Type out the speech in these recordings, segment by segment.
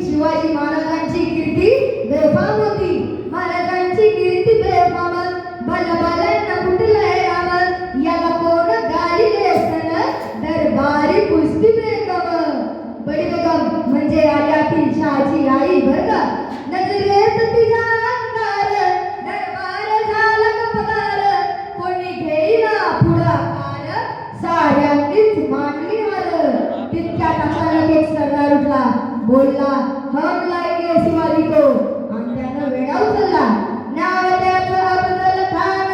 शिवाजी महाराजांची कीर्ती बेफाम होती. महाराजांची कीर्ती बेफाम. भलभल्यांना कुठलंय राम, याला कोण गालिले सन, दरबारी पुसती बेगम. बडी बेगम म्हणजे आल्यातील शहाची आई बर का. नजरेत तिच्या अंगार, दरबार झाला कपकार, कोणी घेईना पुढाकार, साऱ्यांनीच मांडली हार. तितक्यात अचानक एक सरदार उठला, बोलला, हम लाएंगे शिवाजी को. आणि त्यानं वेडा उचलला. नाव त्याचं अफजल खान,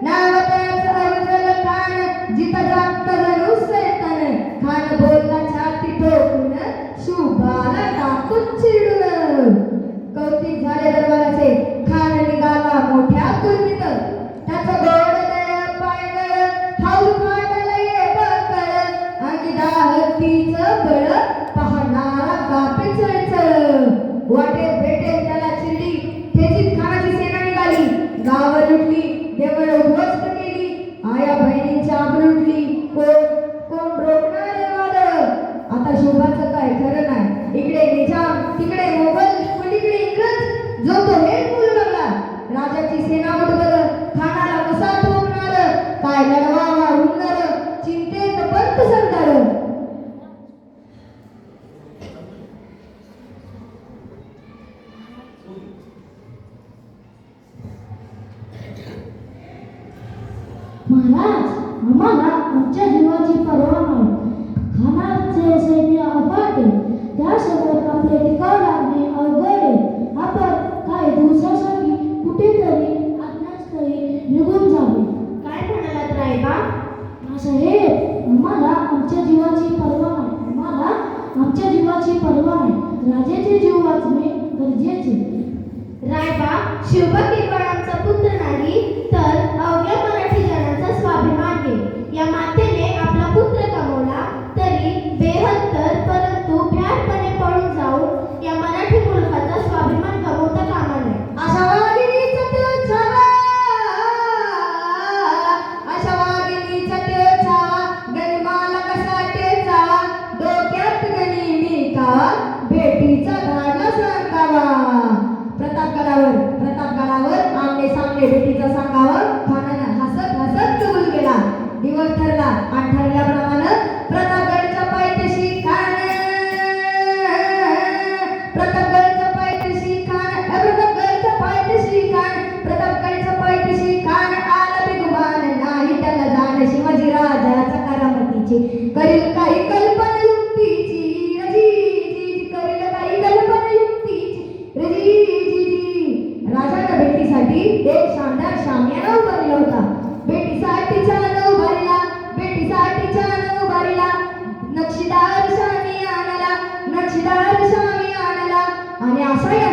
नाव त्याचं अफजल खान, जिथं जागत जणू सैतान. खान बोलला छाती ठोकून, शुभाला टाकून चिडून. कौतिक झाले दरबाराचे. खान निघाला मोठ्या कुर्मीत, त्याचं गोड पायगळ, ठाऊ फाटलं ये बकळ, आणि दाहतीचं बळ पाहणारा कापे चळचळ. वाटेत भेटेल त्याला चिरडी, ठेचीत खानाची सेना निघाली. गाव लुटली, देवळ उद्ध्वस्त केली, आया बहिणींच्या आबरू लुटली. कोण रोखणार वादळ. आता शोभाचं काय खरं नाही. इकडे निजाम, तिकडे मोगल, पलीकडे इंग्रज. जो तो हेच बोलू लागला. राजाची सेना बरोबर खानाला कसा ठोकणार, काय लढवावा हुंदर, चिंतेत पंत सरदार. महाराज, आम्हाला आमच्या जीवाची पर्वा नाही. खानाचे सैन्य अफाट आहे, त्यासमोर आपले टिकाव लागणे अवघड आहे. आपण काही दिवसासाठी कुठेतरी अज्ञातस्थळी निघून जावे. काय म्हणालात रायबा? साहेब, आम्हाला आमच्या जीवाची पर्वा नाही. आम्हाला आमच्या जीवाची पर्वा नाही. राजाचे जीव वाचणे गरजेचे. रायबा, शिवबा किरवाळ आमचा पुत्र नाही, तर अवघ्या मराठी जनाचा स्वाभिमान आहे. या मातेने आपला पुत्र गमावला तरी बेहत्तर, परंतु भ्याडपणे पळून जाऊन या मराठी मुलखाचा स्वाभिमान गमावता कामा नये. अशा वाघिणीचा तो छावा, अशा वाघिणीचा तो छावा, गनिमाला कसा टेचावा, डोक्यात गणी मी का, भेटीचा धाडला सांगावा. प्रतापगडावर आमने सामने भेटीचा सांगावा. खानानं हसत हसत कबूल केला. दिवस ठरला आणि ठरल्याप्रमाणे प्रतापगडच्या पायथ्याशी खान, प्रतापगडच्या पायथ्याशी खान, प्रतापगडच्या पायथ्याशी खान, प्रतापगडच्या पायथ्याशी खान आला बेगुमान. नाही त्याला जाण शिवाजी राजाच्या करामतीची. करील काही कल्पना युक्तीची रजी, करील काही कल्पना युक्तीची रजी. राजाच्या भेटीसाठी एक शानदार शामियाना उभारला होता. भेटीसाठीच्या उभारला, भेटीसाठीच्या उभारला. नक्षीदार शामियानाला, नक्षीदार शामियानाला. आणि असा या